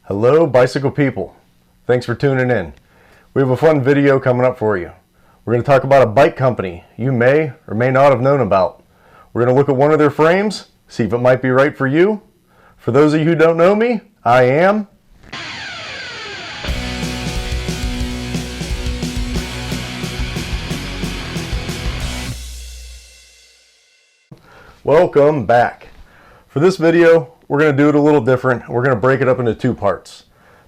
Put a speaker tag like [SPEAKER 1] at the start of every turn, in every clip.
[SPEAKER 1] Hello bicycle people, thanks for tuning in. We have a fun video coming up for you. We're going to talk about a bike company you may or may not have known about. We're going to look at one of their frames, see if it might be right for you. For those of you who don't know me, I am Welcome back. For this video, we're going to do it a little different. We're going to break it up into two parts.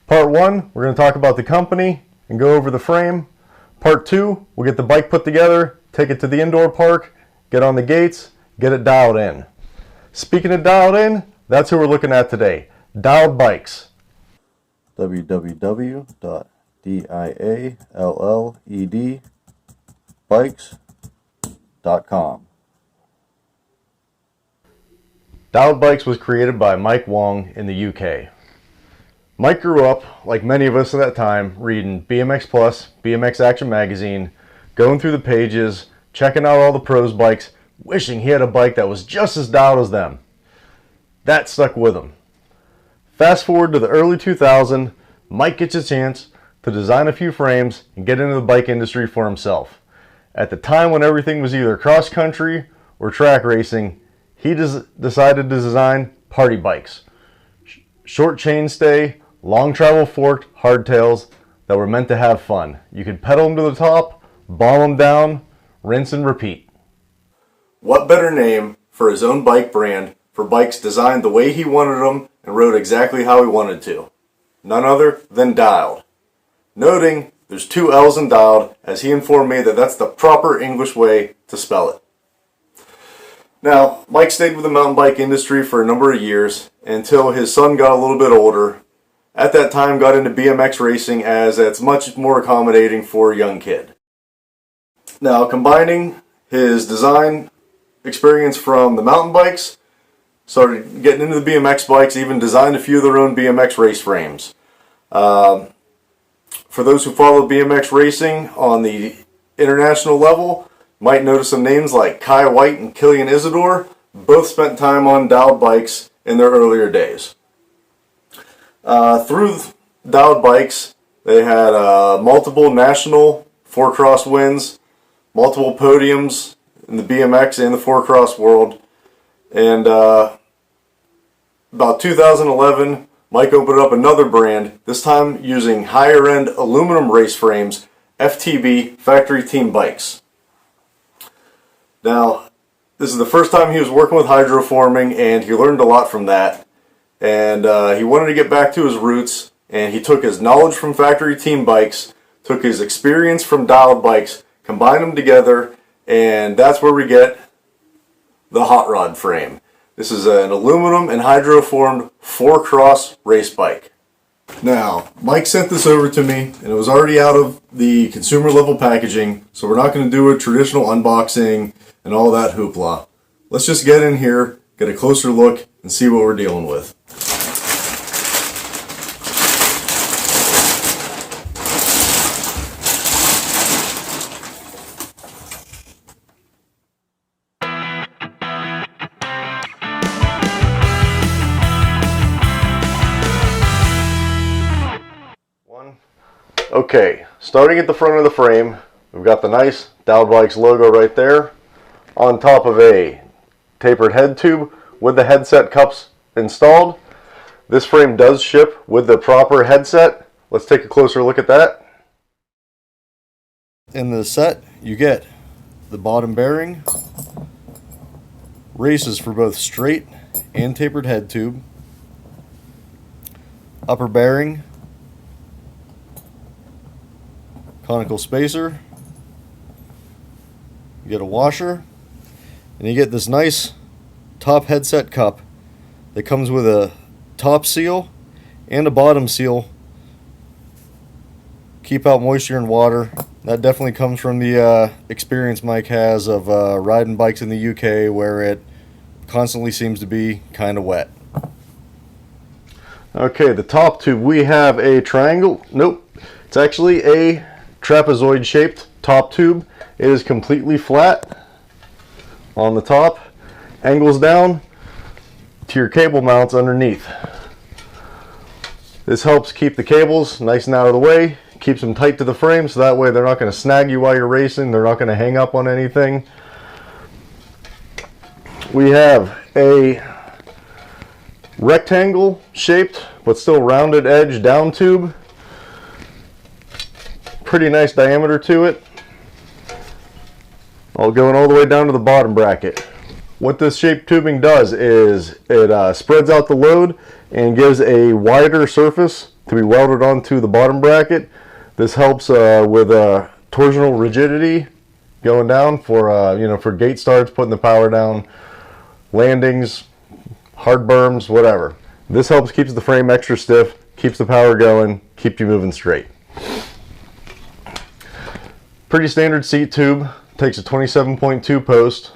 [SPEAKER 1] Part one, we're going to talk about the company and go over the frame. Part two, we'll get the bike put together, take it to the indoor park, get on the gates, get it dialed in. Speaking of dialed in, that's who we're looking at today. Dialed Bikes.
[SPEAKER 2] www.dialledbikes.com.
[SPEAKER 1] Dialed Bikes was created by Mike Wong in the UK. Mike grew up, like many of us at that time, reading BMX Plus, BMX Action Magazine, going through the pages, checking out all the pros' bikes, wishing he had a bike that was just as dialed as them. That stuck with him. Fast forward to the early 2000s, Mike gets a chance to design a few frames and get into the bike industry for himself. At the time when everything was either cross country or track racing, he decided to design party bikes. Short chainstay, long travel forked hardtails that were meant to have fun. You could pedal them to the top, bomb them down, rinse and repeat. What better name for his own bike brand for bikes designed the way he wanted them and rode exactly how he wanted to? None other than Dialed. Noting there's two L's in Dialed, as he informed me that that's the proper English way to spell it. Now, Mike stayed with the mountain bike industry for a number of years until his son got a little bit older. At that time, got into BMX racing as it's much more accommodating for a young kid. Now, combining his design experience from the mountain bikes, started getting into the BMX bikes, even designed a few of their own BMX race frames. For those who follow BMX racing on the international level, might notice some names like Kai White and Killian Isidore. Both spent time on Dialed Bikes in their earlier days. Through Dialed Bikes, they had multiple national 4-cross wins, multiple podiums in the BMX and the 4-cross world. And about 2011, Mike opened up another brand, this time using higher-end aluminum race frames, FTB Factory Team Bikes. Now, this is the first time he was working with hydroforming, and he learned a lot from that. And he wanted to get back to his roots, and he took his knowledge from Factory Team Bikes, took his experience from Dialed Bikes, combined them together, and that's where we get the Hot Rod frame. This is an aluminum and hydroformed 4-cross race bike. Now, Mike sent this over to me, and it was already out of the consumer level packaging, so we're not going to do a traditional unboxing and all that hoopla. Let's just get in here, get a closer look, and see what we're dealing with. Okay, starting at the front of the frame, we've got the nice Dialed Bikes logo right there, on top of a tapered head tube with the headset cups installed. This frame does ship with the proper headset. Let's take a closer look at that. In the set, you get the bottom bearing, races for both straight and tapered head tube, upper bearing, conical spacer, you get a washer, and you get this nice top headset cup that comes with a top seal and a bottom seal. Keep out moisture and water. That definitely comes from the experience Mike has of riding bikes in the UK where it constantly seems to be kind of wet. Okay, the top tube, we have a triangle. Nope, it's actually a trapezoid shaped top tube. It is completely flat on the top, angles down to your cable mounts underneath. This helps keep the cables nice and out of the way, keeps them tight to the frame, so that way they're not going to snag you while you're racing, they're not going to hang up on anything. We have a rectangle shaped but still rounded edge down tube. Pretty nice diameter to it. All going all the way down to the bottom bracket. What this shaped tubing does is it spreads out the load and gives a wider surface to be welded onto the bottom bracket. This helps with torsional rigidity going down for for gate starts, putting the power down, landings, hard berms, whatever. This helps keeps the frame extra stiff, keeps the power going, keeps you moving straight. Pretty standard seat tube. Takes a 27.2 post.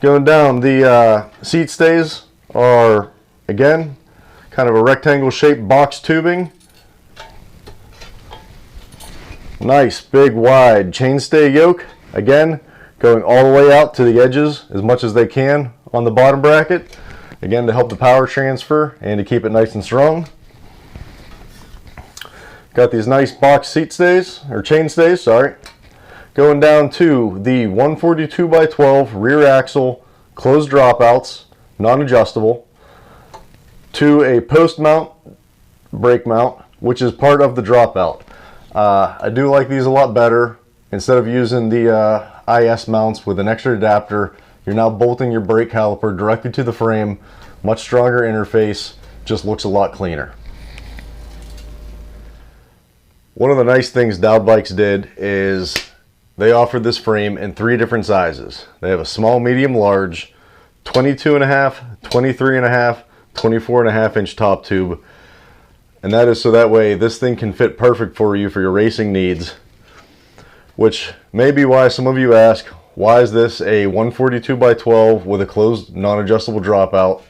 [SPEAKER 1] Going down, the seat stays are, again, kind of a rectangle shaped box tubing. Nice, big, wide chainstay yoke. Again, going all the way out to the edges as much as they can on the bottom bracket. Again, to help the power transfer and to keep it nice and strong. Got these nice box seat stays, or chain stays, sorry. Going down to the 142 by 12 rear axle closed dropouts, non-adjustable, to a post mount brake mount, which is part of the dropout. I do like these a lot better. Instead of using the IS mounts with an extra adapter, you're now bolting your brake caliper directly to the frame. Much stronger interface, just looks a lot cleaner. One of the nice things Dowd Bikes did is they offered this frame in 3 different sizes. They have a small, medium, large, 22.5, 23.5, 24.5 inch top tube. And that is so that way this thing can fit perfect for you for your racing needs. Which may be why some of you ask, why is this a 142 by 12 with a closed non-adjustable dropout?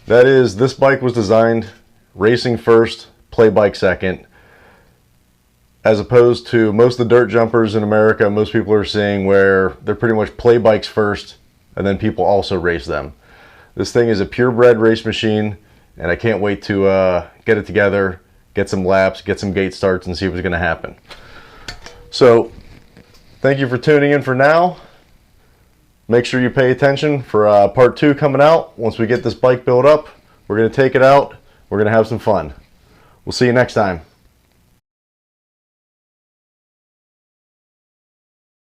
[SPEAKER 1] That is, this bike was designed racing first, play bike second. As opposed to most of the dirt jumpers in America, most people are seeing where they're pretty much play bikes first and then people also race them. This thing is a purebred race machine and I can't wait to get it together, get some laps, get some gate starts and see what's going to happen. So, thank you for tuning in for now. Make sure you pay attention for part 2 coming out. Once we get this bike built up, we're going to take it out, we're going to have some fun. We'll see you next time.